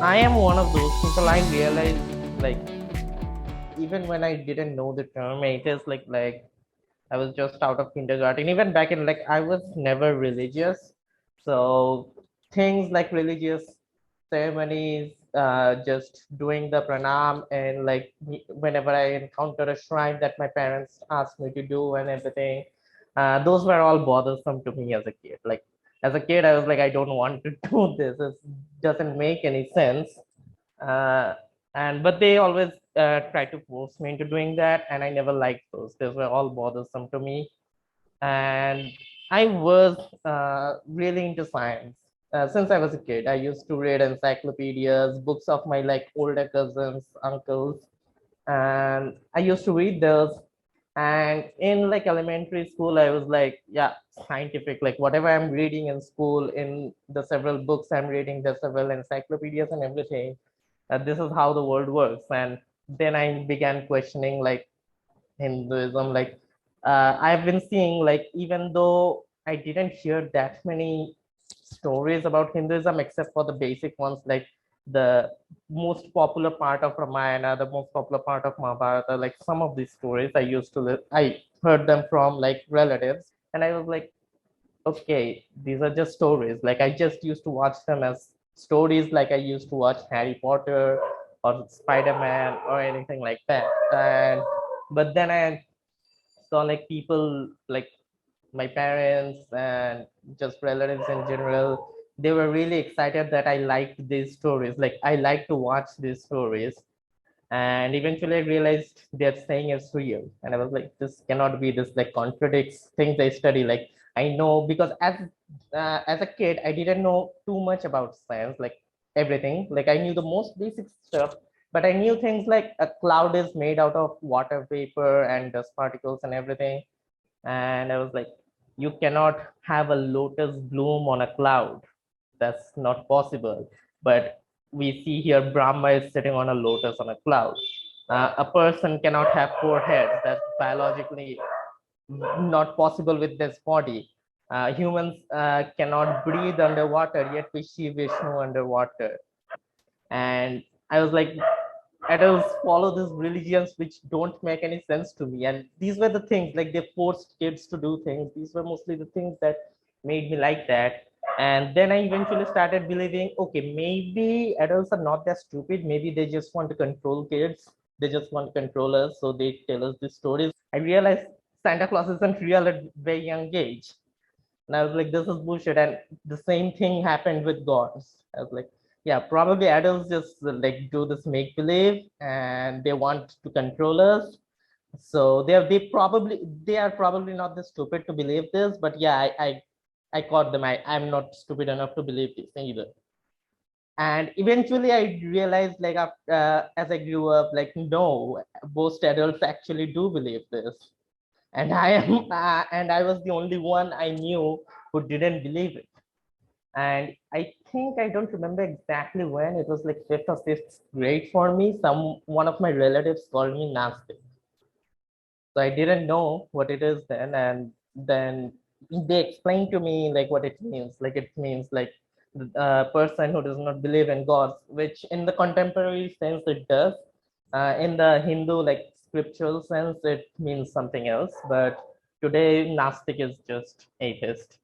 I am one of those people. I realize, like, even when I didn't know the term atheist, like I was just out of kindergarten. Even back in, like, I was never religious, so things like religious ceremonies, just doing the pranam, and like whenever I encounter a shrine that my parents asked me to do and everything, those were all bothersome to me as a kid. Like as a kid, I was like, I don't want to do this. It doesn't make any sense. uh, and but they always try to force me into doing that, and I never liked those were all bothersome to me. And I was really into science since I was a kid. I used to read encyclopedias, books of my like older cousins, uncles, and I used to read those. And in like elementary school, I was like, yeah, scientific, like whatever I'm reading in school, in the several books I'm reading, the several encyclopedias and everything, this is how the world works. And then I began questioning like Hinduism. Like I've been seeing, like, even though I didn't hear that many stories about Hinduism except for the basic ones, like the most popular part of Ramayana, the most popular part of Mahabharata, like some of these stories I heard them from like relatives, and I was like, okay, these are just stories. Like I just used to watch them as stories, like I used to watch Harry Potter or Spider-Man or anything like that. And but then I saw like people like my parents and just relatives in general, they were really excited that I liked these stories. Like I like to watch these stories. And eventually I realized they're saying it's real, and I was like, this cannot be, this like contradicts things I study. Like I know, because as a kid I didn't know too much about science, like everything. Like I knew the most basic stuff, but I knew things like a cloud is made out of water vapor and dust particles and everything. And I was like, you cannot have a lotus bloom on a cloud, that's not possible. But we see here Brahma is sitting on a lotus on a cloud. A person cannot have four heads, that's biologically not possible with this body. Humans cannot breathe underwater, yet we see Vishnu underwater. And I was like, adults follow these religions which don't make any sense to me. And these were the things, like they forced kids to do things. These were mostly the things that made me like that. And then I eventually started believing, okay, maybe adults are not that stupid. Maybe they just want to control kids. They just want to control us. So they tell us these stories. I realized Santa Claus isn't real at a very young age. And I was like, this is bullshit. And the same thing happened with gods. I was like, yeah, probably adults just like do this make believe and they want to control us. So they are probably not this stupid to believe this, but yeah, I caught them. I'm not stupid enough to believe this either. And eventually I realized, like as I grew up, like no, most adults actually do believe this. And I was the only one I knew who didn't believe it. And I think, I don't remember exactly when, it was like fifth or sixth grade for me. One of my relatives called me Nasty. So I didn't know what it is then, and then they explained to me like what it means. Like it means like a person who does not believe in gods, which in the contemporary sense it does. In the Hindu like scriptural sense, it means something else. But today, Gnostic is just atheist.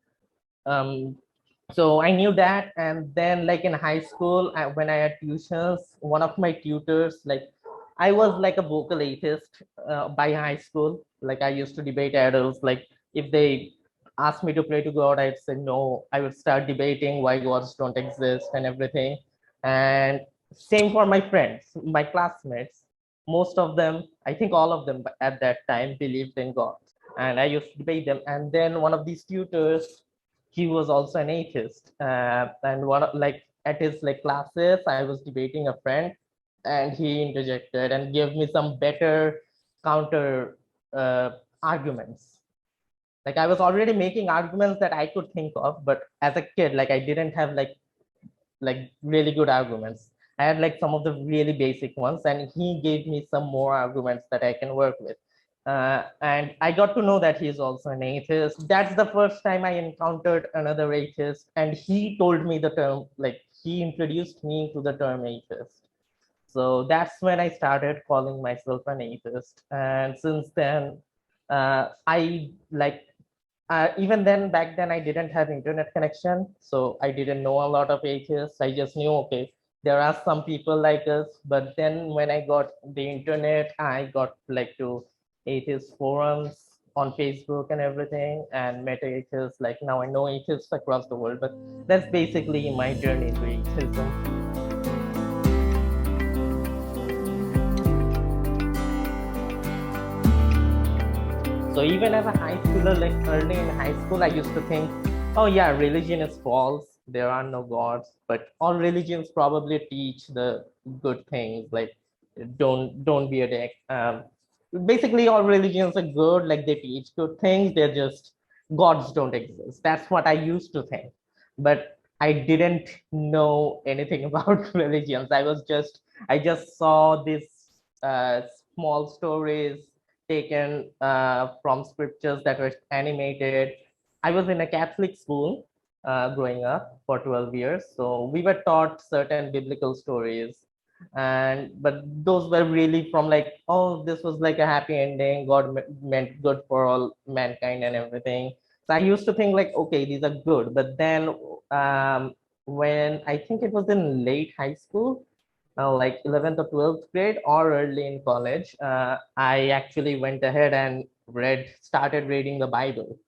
Um, so I knew that. And then like in high school, when I had tuitions, one of my tutors, like I was like a vocal atheist by high school. Like I used to debate adults, like if they asked me to pray to God, I'd say no. I would start debating why gods don't exist and everything. And same for my friends, my classmates. Most of them, I think all of them at that time, believed in God, and I used to debate them. And then one of these tutors, he was also an atheist, and like at his like classes, I was debating a friend, and he interjected and gave me some better counter arguments. Like I was already making arguments that I could think of, but as a kid, like I didn't have like really good arguments. I had like some of the really basic ones, and he gave me some more arguments that I can work with. And I got to know that he's also an atheist. That's the first time I encountered another atheist, and he told me the term, like he introduced me to the term atheist. So that's when I started calling myself an atheist. And since then, I like, even then, back then, I didn't have internet connection. So I didn't know a lot of atheists. I just knew, okay, there are some people like us. But then when I got the internet, I got like to atheist forums on Facebook and everything, and met atheists. Like now I know atheists across the world. But that's basically my journey to atheism. So even as a high schooler, like early in high school, I used to think, oh yeah, religion is false. There are no gods, but all religions probably teach the good things, like don't be a dick. Basically, all religions are good, like they teach good things. They're just gods don't exist. That's what I used to think, but I didn't know anything about religions. I just saw these uh, small stories taken from scriptures that were animated. I was in a Catholic school growing up for 12 years. So we were taught certain biblical stories. And but those were really from like, oh, this was like a happy ending. God meant good for all mankind and everything. So I used to think like, okay, these are good. But then when I think it was in late high school, like 11th or 12th grade or early in college, I actually went ahead and started reading the Bible.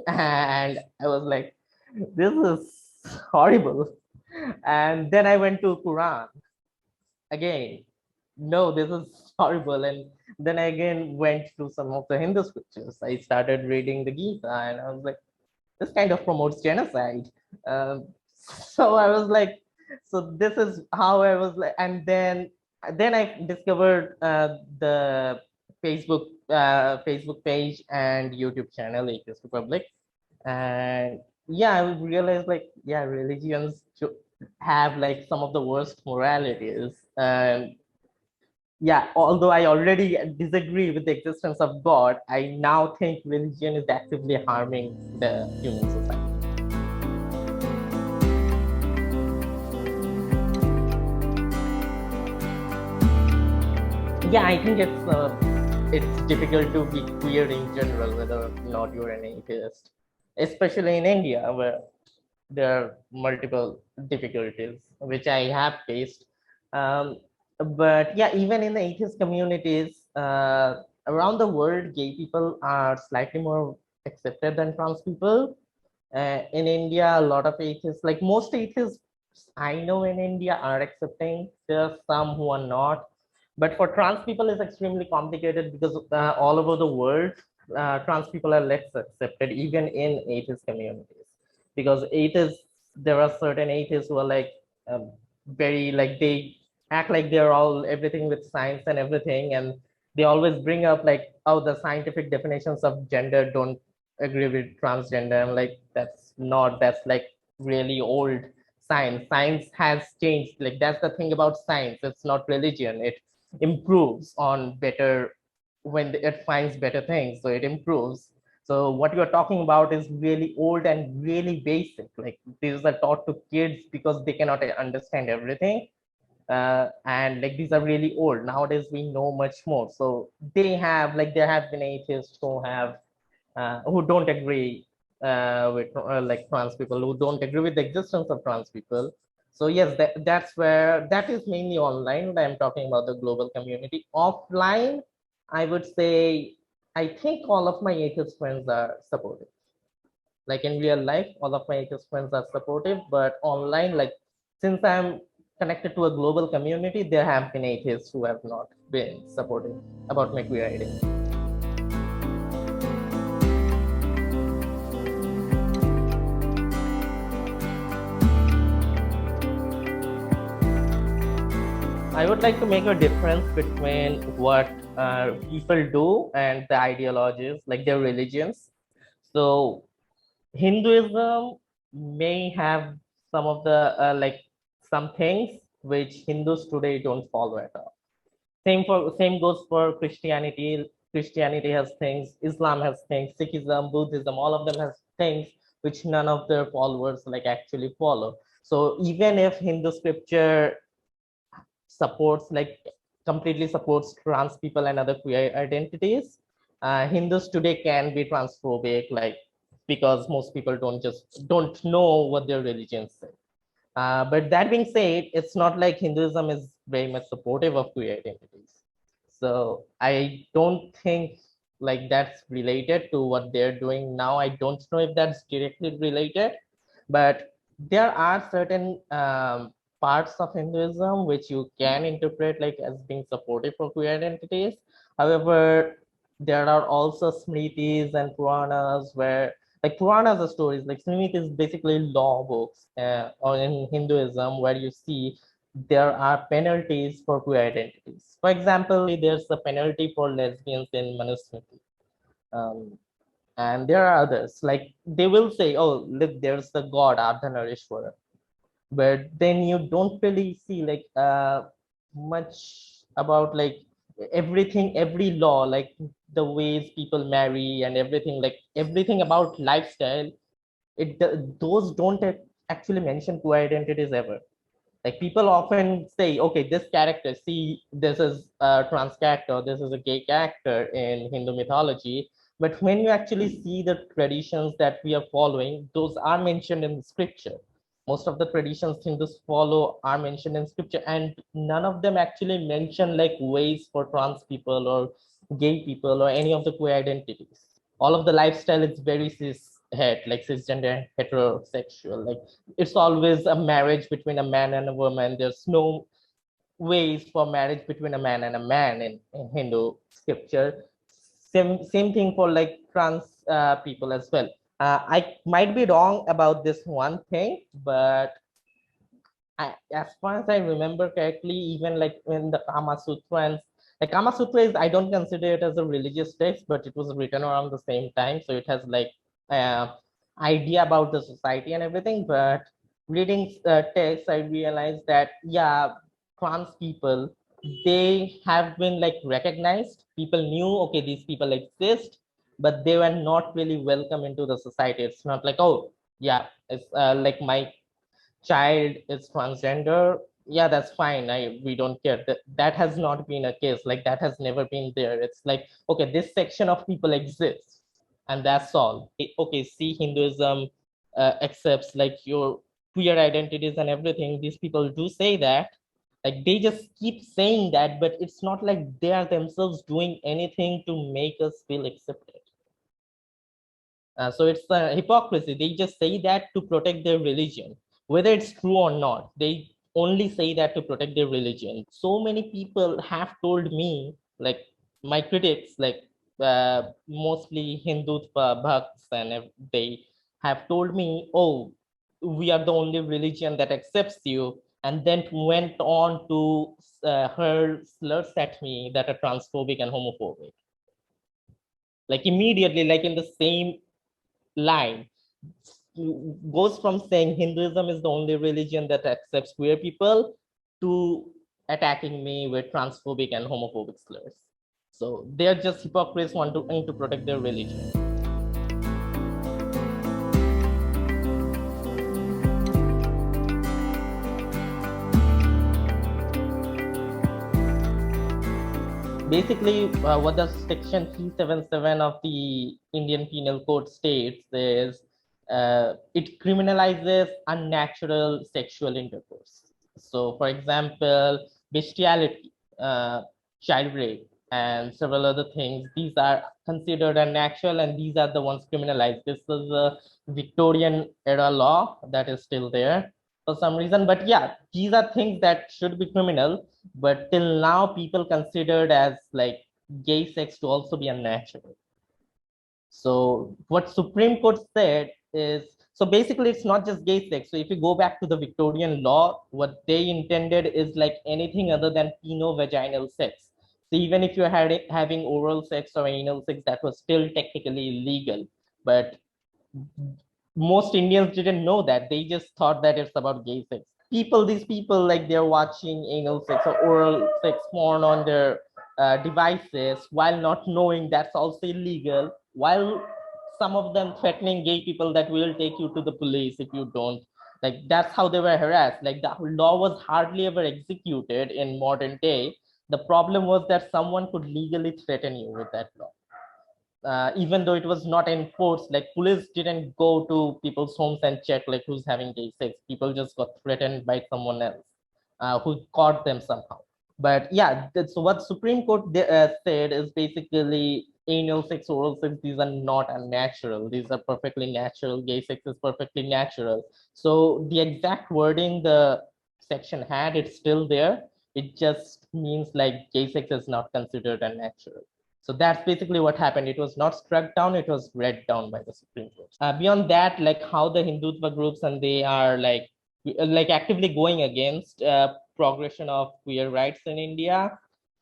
And I was like, this is horrible. And then I went to Quran again. No, this is horrible. And then I again went to some of the Hindu scriptures. I started reading the Gita, and I was like, this kind of promotes genocide. So I was like, so this is how I was like, and then I discovered the Facebook page and YouTube channel Atheist Republic, and yeah, I realized like, yeah, religions have like some of the worst moralities. Yeah, although I already disagree with the existence of God, I now think religion is actively harming the human society. Yeah, I think it's difficult to be queer in general, whether or not you're an atheist, especially in India, where there are multiple difficulties which I have faced. Um, but yeah, even in the atheist communities around the world, gay people are slightly more accepted than trans people. In India, a lot of atheists, like most atheists I know in India, are accepting. There are some who are not, but for trans people, it's extremely complicated because all over the world, trans people are less accepted, even in atheist communities. Because atheists, there are certain atheists who are like very like they act like they're all everything with science and everything, and they always bring up like, oh, the scientific definitions of gender don't agree with transgender. I'm like, that's like really old science. Science has changed. Like that's the thing about science. It's not religion. It improves on better when it finds better things, so it improves. So what you're talking about is really old and really basic. Like these are taught to kids because they cannot understand everything. And like these are really old. Nowadays we know much more. So there have been atheists who don't agree with like trans people, who don't agree with the existence of trans people. So yes, that is mainly online. I'm talking about the global community. Offline, I would say I think all of my atheist friends are supportive. Like in real life, all of my atheist friends are supportive, but online, like since I'm connected to a global community, there have been atheists who have not been supportive about my queer identity. I would like to make a difference between what people do and the ideologies, like their religions. So Hinduism may have some of the like some things which Hindus today don't follow at all. Same goes for Christianity. Christianity has things, Islam has things, Sikhism, Buddhism, all of them has things which none of their followers like actually follow. So even if Hindu scripture supports like completely supports trans people and other queer identities, Hindus today can be transphobic, like because most people don't know what their religions say. But that being said, it's not like Hinduism is very much supportive of queer identities. So I don't think like that's related to what they're doing now. I don't know if that's directly related, but there are certain parts of Hinduism which you can interpret like as being supportive for queer identities. However, there are also Smritis and Puranas where like Puranas are stories, like Smriti is basically law books or in Hinduism where you see there are penalties for queer identities. For example, there's a penalty for lesbians in Manusmriti. Um, and there are others, like they will say, oh, look, there's the god Ardhanarishwara. But then you don't really see like much about like everything, every law, like the ways people marry and everything, like everything about lifestyle. Those don't actually mention queer identities ever. Like people often say, okay, this character, see, this is a trans character, this is a gay character in Hindu mythology. But when you actually see the traditions that we are following, those are mentioned in scripture. Most of the traditions Hindus follow are mentioned in scripture, and none of them actually mention like ways for trans people or gay people or any of the queer identities. All of the lifestyle is very cis het, like cisgender and heterosexual. Like it's always a marriage between a man and a woman. There's no ways for marriage between a man and a man in Hindu scripture. Same thing for like trans people as well. I might be wrong about this one thing, but as far as I remember correctly, even like in the Kama Sutra and like Kama Sutra is, I don't consider it as a religious text, but it was written around the same time, so it has like uh, idea about the society and everything. But reading text, I realized that yeah, trans people, they have been like recognized. People knew, okay, these people exist, but they were not really welcome into the society. It's not like, oh yeah, it's like my child is transgender, yeah, that's fine, we don't care. That has not been a case, like that has never been there. It's like, okay, this section of people exists and that's all. Okay, see, Hinduism accepts like your queer identities and everything. These people do say that, like they just keep saying that, but it's not like they are themselves doing anything to make us feel accepted. So it's a hypocrisy. They just say that to protect their religion, whether it's true or not. They only say that to protect their religion. So many people have told me, like my critics, like mostly Hindu bhakts, and they have told me, "Oh, we are the only religion that accepts you," and then went on to hurl slurs at me that are transphobic and homophobic. Like immediately, like in the same line, goes from saying Hinduism is the only religion that accepts queer people to attacking me with transphobic and homophobic slurs. So they're just hypocrites wanting to protect their religion. Basically, what the section 377 of the Indian Penal Code states is it criminalizes unnatural sexual intercourse. So, for example, bestiality, child rape, and several other things, these are considered unnatural, and these are the ones criminalized. This is a Victorian era law that is still there for some reason. But yeah, these are things that should be criminal, but till now people considered as like gay sex to also be unnatural. So what Supreme Court said is, so basically it's not just gay sex. So if you go back to the Victorian law, what they intended is like anything other than penile-vaginal sex. So even if you're having oral sex or anal sex, that was still technically illegal. But most Indians didn't know that. They just thought that it's about gay sex. These people, like they're watching anal sex or oral sex porn on their devices while not knowing that's also illegal, while some of them threatening gay people that will take you to the police if you don't. Like that's how they were harassed. Like the law was hardly ever executed in modern day. The problem was that someone could legally threaten you with that law. Even though it was not enforced, like police didn't go to people's homes and check like who's having gay sex. People just got threatened by someone else who caught them somehow. But yeah, that's what Supreme Court said is basically anal sex, oral sex, these are not unnatural. These are perfectly natural. Gay sex is perfectly natural. So the exact wording the section had, it's still there. It just means like gay sex is not considered unnatural. So that's basically what happened. It was not struck down, it was read down by the Supreme Court. Beyond that, like how the Hindutva groups and they are like actively going against progression of queer rights in India.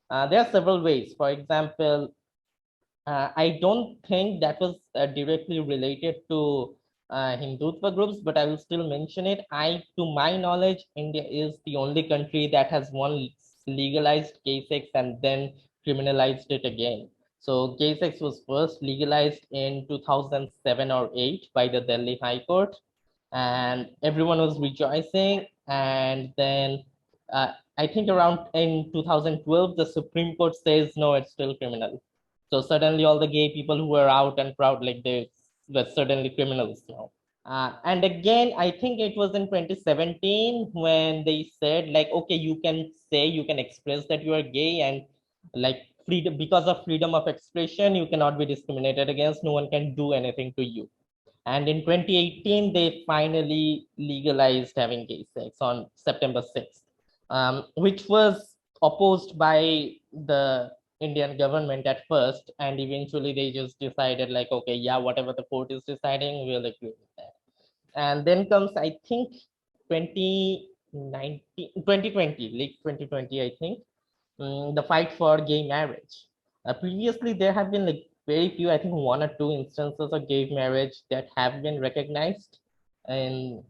There are several ways. For example, I don't think that was directly related to Hindutva groups, but I will still mention it. To my knowledge, India is the only country that has one legalized gay sex and then criminalized it again. So gay sex was first legalized in 2007 or 8 by the Delhi High Court, and everyone was rejoicing. And then I think around in 2012, the Supreme Court says no, it's still criminal. So suddenly, all the gay people who were out and proud, like they were suddenly criminals now. And again, I think it was in 2017 when they said, like, okay, you can say, you can express that you are gay, and like freedom, because of freedom of expression, you cannot be discriminated against. No one can do anything to you. And in 2018, they finally legalized having gay sex on September 6th, which was opposed by the Indian government at first. And eventually they just decided, like, okay, yeah, whatever the court is deciding, we'll agree with that. And then comes, I think, 2019, 2020, late 2020, I think, the fight for gay marriage. Previously, there have been like very few, I think one or two instances of gay marriage that have been recognized in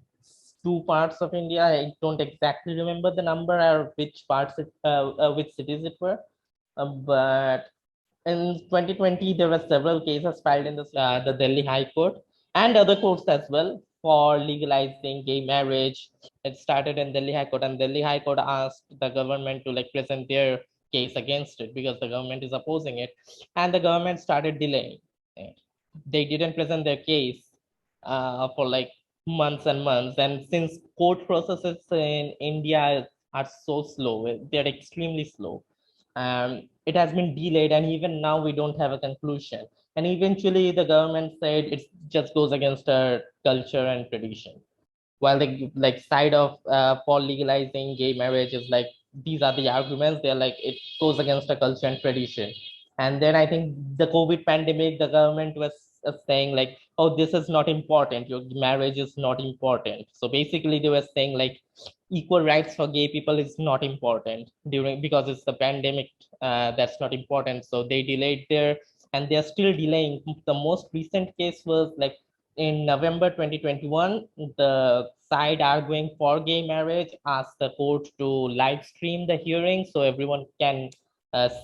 two parts of India. I don't exactly remember the number or which cities it were, but in 2020, there were several cases filed in the Delhi High Court and other courts as well for legalizing gay marriage. It started in Delhi High Court, and Delhi High Court asked the government to like present their case against it because the government is opposing it, and the government started delaying it. They didn't present their case for like months and months, and since court processes in India are so slow, they're extremely slow. It has been delayed, and even now we don't have a conclusion. And eventually, the government said it just goes against our culture and tradition. While the like side of for legalizing gay marriage is like these are the arguments. They're like it goes against our culture and tradition. And then I think the COVID pandemic, the government was saying like, oh, this is not important. Your marriage is not important. So basically, they were saying like equal rights for gay people is not important during because it's the pandemic. That's not important. So they delayed their and they're still delaying. The most recent case was like in November 2021, the side arguing for gay marriage asked the court to live stream the hearing so everyone can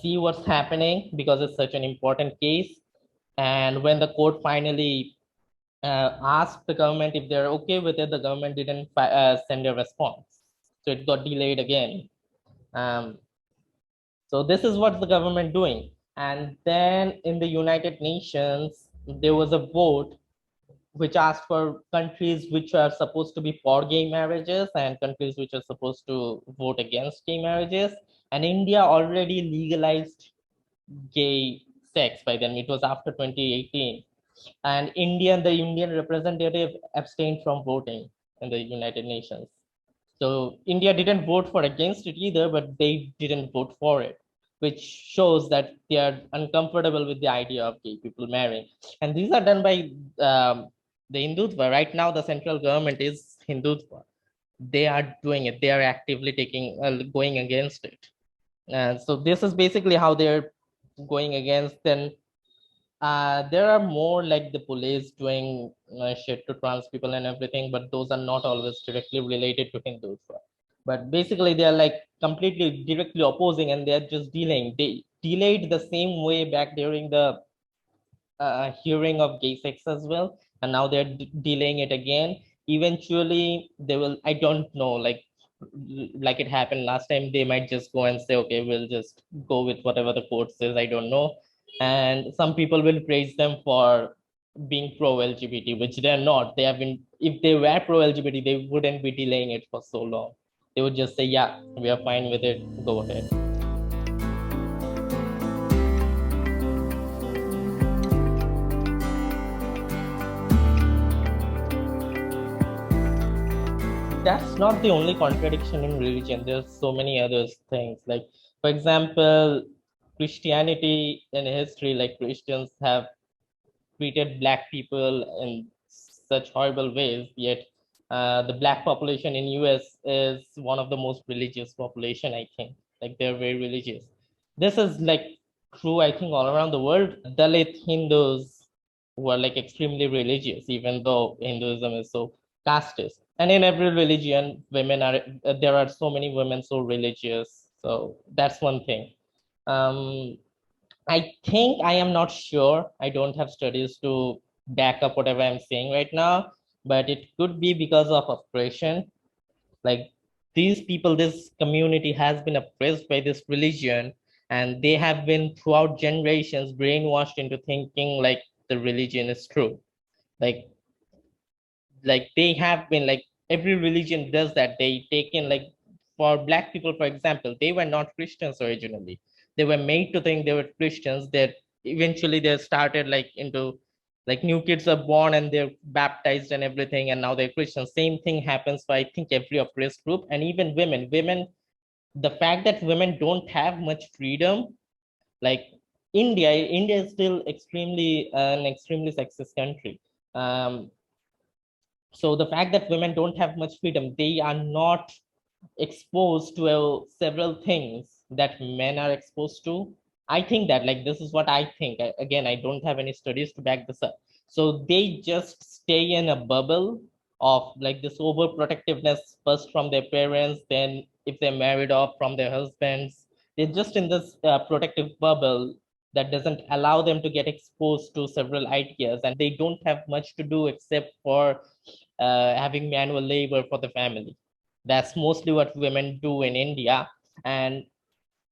see what's happening because it's such an important case. And when the court finally asked the government if they're okay with it, the government didn't send a response. So it got delayed again. Um, so this is what the government doing. And then in the United Nations, there was a vote which asked for countries which are supposed to be for gay marriages and countries which are supposed to vote against gay marriages. And India already legalized gay sex by then. It was after 2018. And the Indian representative abstained from voting in the United Nations. So India didn't vote for against it either, but they didn't vote for it, which shows that they are uncomfortable with the idea of gay people marrying. And these are done by the Hindutva. Right now, the central government is Hindutva. They are doing it. They are actively going against it. So this is basically how they're going against. Then there are more like the police doing shit to trans people and everything, but those are not always directly related to Hindutva. But basically, they are like completely directly opposing, and they are just dealing. delayed the same way back during the hearing of gay sex as well, and now they're delaying it again. Eventually, they will. I don't know, like it happened last time. They might just go and say, okay, we'll just go with whatever the court says. I don't know. And some people will praise them for being pro LGBT, which they're not. They have been. If they were pro LGBT, they wouldn't be delaying it for so long. They would just say, yeah, we are fine with it. Go ahead. That's not the only contradiction in religion. There's so many other things. Like, for example, Christianity in history, like Christians have treated black people in such horrible ways. Yet, the black population in US is one of the most religious population. I think, like they're very religious. This is like true. I think all around the world, Dalit Hindus were like extremely religious, even though Hinduism is so casteist. And in every religion, women are there are so many women so religious. So that's one thing. Um, I think I am not sure. I don't have studies to back up whatever I'm saying right now, but it could be because of oppression. Like these people, this community has been oppressed by this religion, and they have been throughout generations brainwashed into thinking like the religion is true. Like they have been like every religion does that. They take in like for black people, for example, they were not Christians originally. They were made to think they were Christians. That eventually they started like into like new kids are born and they're baptized and everything, and now they're Christians. Same thing happens for I think every oppressed group, and even women. Women, the fact that women don't have much freedom, like India is still extremely an extremely sexist country. Um, so the fact that women don't have much freedom, they are not exposed to several things that men are exposed to. I think that like this is what I think. Again, I don't have any studies to back this up. So they just stay in a bubble of like this overprotectiveness, first from their parents, then if they're married off from their husbands. They're just in this protective bubble that doesn't allow them to get exposed to several ideas, and they don't have much to do except for having manual labor for the family. That's mostly what women do in India, and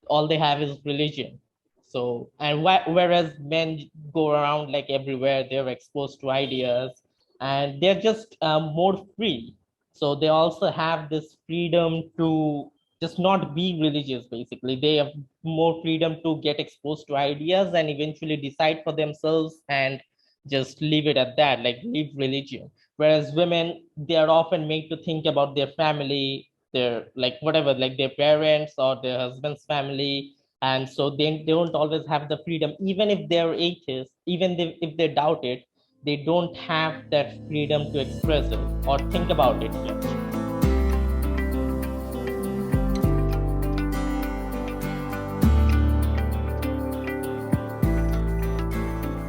all they have is religion. So, and whereas men go around like everywhere, they're exposed to ideas, and they're just more free. So they also have this freedom to just not be religious. Basically, they have more freedom to get exposed to ideas and eventually decide for themselves and just leave it at that, like leave religion. Whereas women, they are often made to think about their family, their like whatever, like their parents or their husband's family, and so they don't always have the freedom. Even if they're atheists, even if they doubt it, they don't have that freedom to express it or think about it much.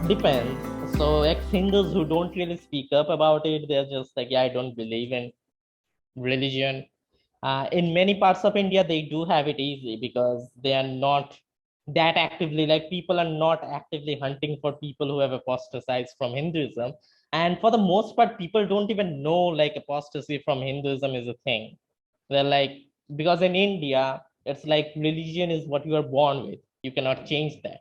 Depends. So ex-Hindus who don't really speak up about it, they're just like, yeah, I don't believe in religion. In many parts of India, they do have it easy because they are not that actively, like people are not actively hunting for people who have apostatized from Hinduism. And for the most part, people don't even know like apostasy from Hinduism is a thing. They're like, because in India, it's like religion is what you are born with. You cannot change that.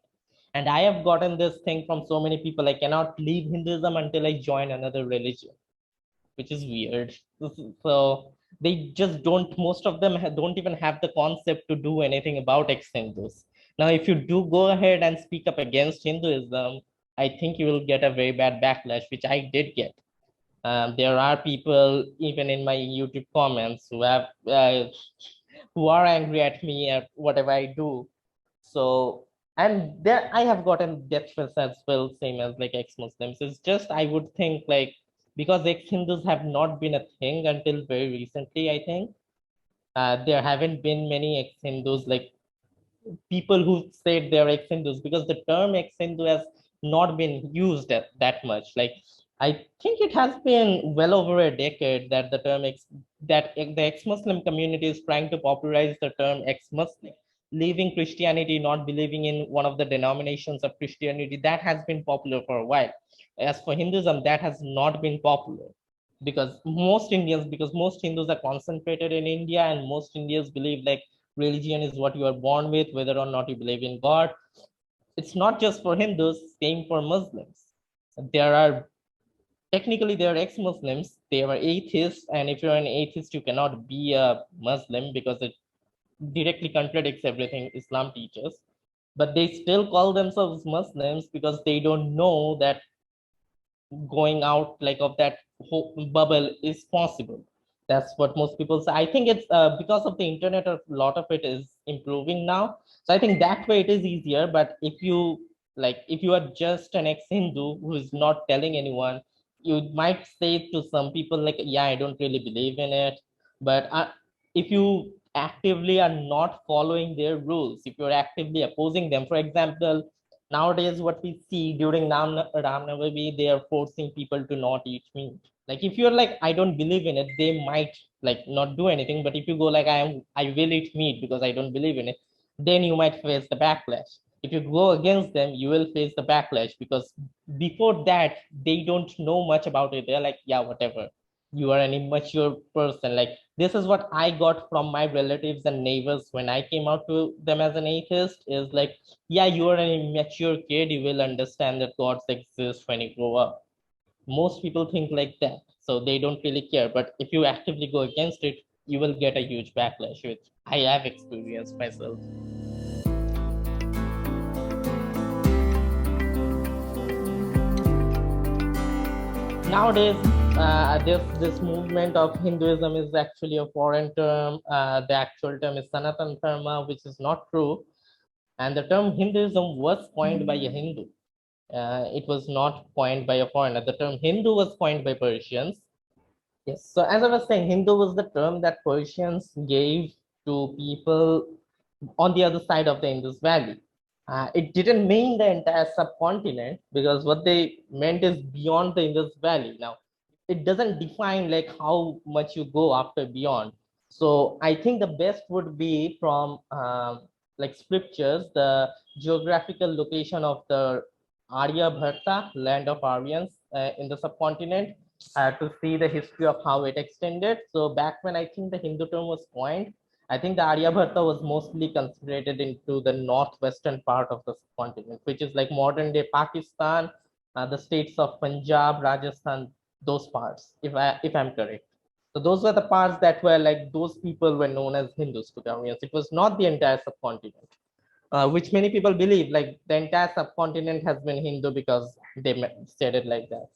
And I have gotten this thing from so many people. I cannot leave Hinduism until I join another religion, which is weird. So they just don't, most of them don't even have the concept to do anything about ex-Hindus. Now, if you do go ahead and speak up against Hinduism, I think you will get a very bad backlash, which I did get. There are people even in my YouTube comments who are angry at me at whatever I do. So, and there I have gotten death threats as well, same as like ex-Muslims. It's just I would think like because ex-Hindus have not been a thing until very recently, I think. There haven't been many ex-Hindus, like people who said they're ex-Hindus, because the term ex-Hindu has not been used that much. Like I think it has been well over a decade that the term the ex-Muslim community is trying to popularize the term ex-Muslim. leaving Christianity, not believing in one of the denominations of Christianity, that has been popular for a while. As for Hinduism, that has not been popular because most Hindus are concentrated in India, and most Indians believe like religion is what you are born with, whether or not you believe in God. It's not just for Hindus, same for Muslims. There are technically they are ex-Muslims, they are atheists, and if you're an atheist, you cannot be a Muslim because it directly contradicts everything Islam teaches. But they still call themselves Muslims because they don't know that going out like of that whole bubble is possible. That's what most people say. I think it's because of the internet, a lot of it is improving now. So I think that way it is easier. But if you are just an ex-Hindu who is not telling anyone, you might say to some people like, yeah, I don't really believe in it. But if you actively are not following their rules, if you're actively opposing them, for example, nowadays what we see during Ram Navami, they are forcing people to not eat meat. Like if you're like, I don't believe in it, they might like not do anything. But if you go like, I will eat meat because I don't believe in it, then you might face the backlash. If you go against them, you will face the backlash because before that, they don't know much about it. They're like, yeah, whatever. You are an immature person. Like this is what I got from my relatives and neighbors when I came out to them as an atheist is like, yeah, you are an immature kid, you will understand that gods exist when you grow up. Most people think like that, so they don't really care. But if you actively go against it, you will get a huge backlash, which I have experienced myself. Nowadays, this movement of Hinduism is actually a foreign term. The actual term is Sanatan Dharma, which is not true. And the term Hinduism was coined by a Hindu. It was not coined by a foreigner. The term Hindu was coined by Persians. Yes. So as I was saying, Hindu was the term that Persians gave to people on the other side of the Indus Valley. It didn't mean the entire subcontinent because what they meant is beyond the Indus Valley. Now, it doesn't define like how much you go after beyond. So I think the best would be from like scriptures, the geographical location of the Aryabharta, land of Aryans in the subcontinent, to see the history of how it extended. So back when I think the Hindu term was coined, I think the Aryabharta was mostly concentrated into the northwestern part of the continent, which is like modern day Pakistan, the states of Punjab, Rajasthan, those parts, if I'm correct. So those were the parts that were like those people were known as Hindus to the Aryans. It was not the entire subcontinent, which many people believe like the entire subcontinent has been Hindu because they said it like that.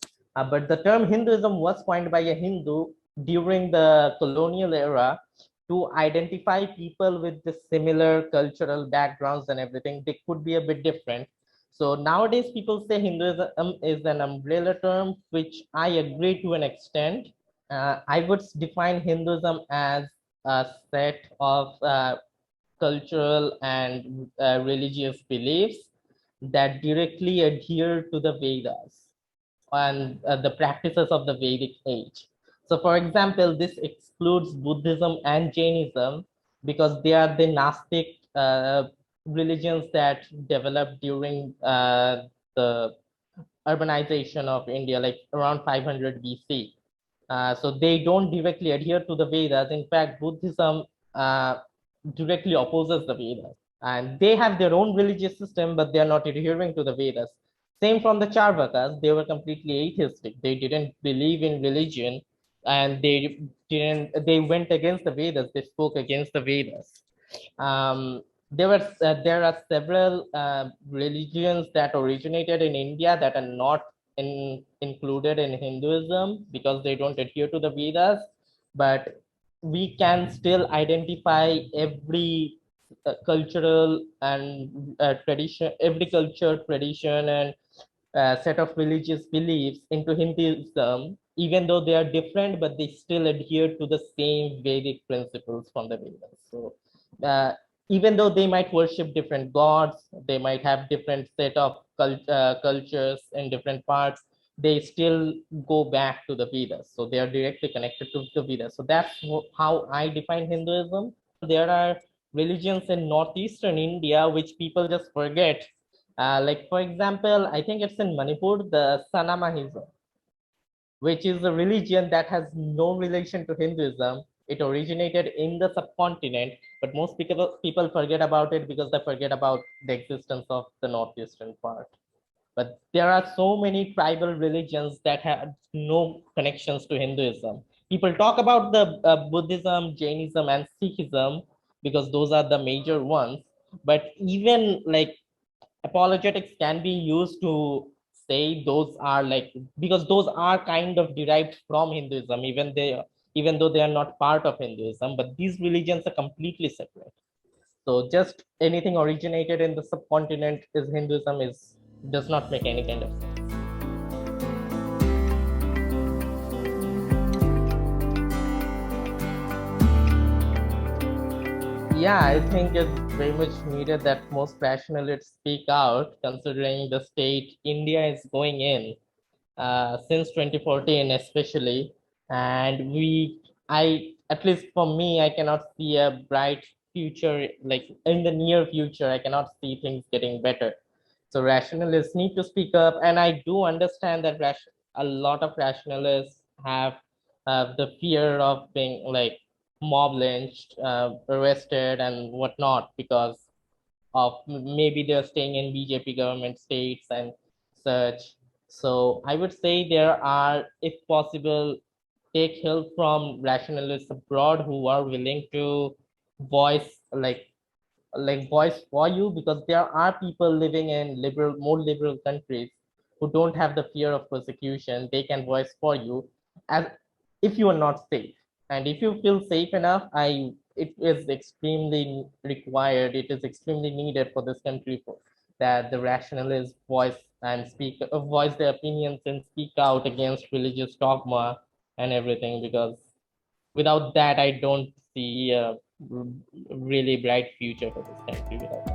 But the term Hinduism was coined by a Hindu during the colonial era to identify people with the similar cultural backgrounds and everything. They could be a bit different. So nowadays, people say Hinduism is an umbrella term, which I agree to an extent. I would define Hinduism as a set of cultural and religious beliefs that directly adhere to the Vedas and the practices of the Vedic age. So, for example, this excludes Buddhism and Jainism because they are the Gnostic religions that developed during the urbanization of India, like around 500 BC. So they don't directly adhere to the Vedas. In fact, Buddhism directly opposes the Vedas. And they have their own religious system, but they are not adhering to the Vedas. Same from the Charvakas, they were completely atheistic. They didn't believe in religion, and they went against the Vedas. They spoke against the Vedas. There are several religions that originated in India that are not included in Hinduism because they don't adhere to the Vedas, but we can still identify every cultural and tradition, every culture, tradition, and set of religious beliefs into Hinduism, even though they are different, but they still adhere to the same Vedic principles from the Vedas. So, even though they might worship different gods, they might have different set of cultures in different parts, they still go back to the Vedas. So they are directly connected to the Vedas. So that's how I define Hinduism. There are religions in northeastern India, which people just forget. Like for example, I think it's in Manipur, the Sanamahism, which is a religion that has no relation to Hinduism. It originated in the subcontinent, but most people forget about it because they forget about the existence of the northeastern part. But there are so many tribal religions that have no connections to Hinduism. People talk about the Buddhism, Jainism, and Sikhism because those are the major ones. But even like apologetics can be used to say those are like, because those are kind of derived from Hinduism, even though they are not part of Hinduism. But these religions are completely separate. So just anything originated in the subcontinent is Hinduism is does not make any kind of sense. Yeah, I think it's very much needed that most rationalists speak out, considering the state India is going in since 2014, especially. And at least for me, I cannot see a bright future, like in the near future, I cannot see things getting better. So rationalists need to speak up, and I do understand that a lot of rationalists have the fear of being like mob lynched, arrested, and whatnot because of maybe they're staying in BJP government states and such. So I would say there are, if possible, take help from rationalists abroad who are willing to voice voice for you, because there are people living in more liberal countries who don't have the fear of persecution. They can voice for you as if you are not safe. And if you feel safe enough, it is extremely required. It is extremely needed for this country for that the rationalists voice and voice their opinions and speak out against religious dogma and everything, because without that, I don't see a really bright future for this country without that.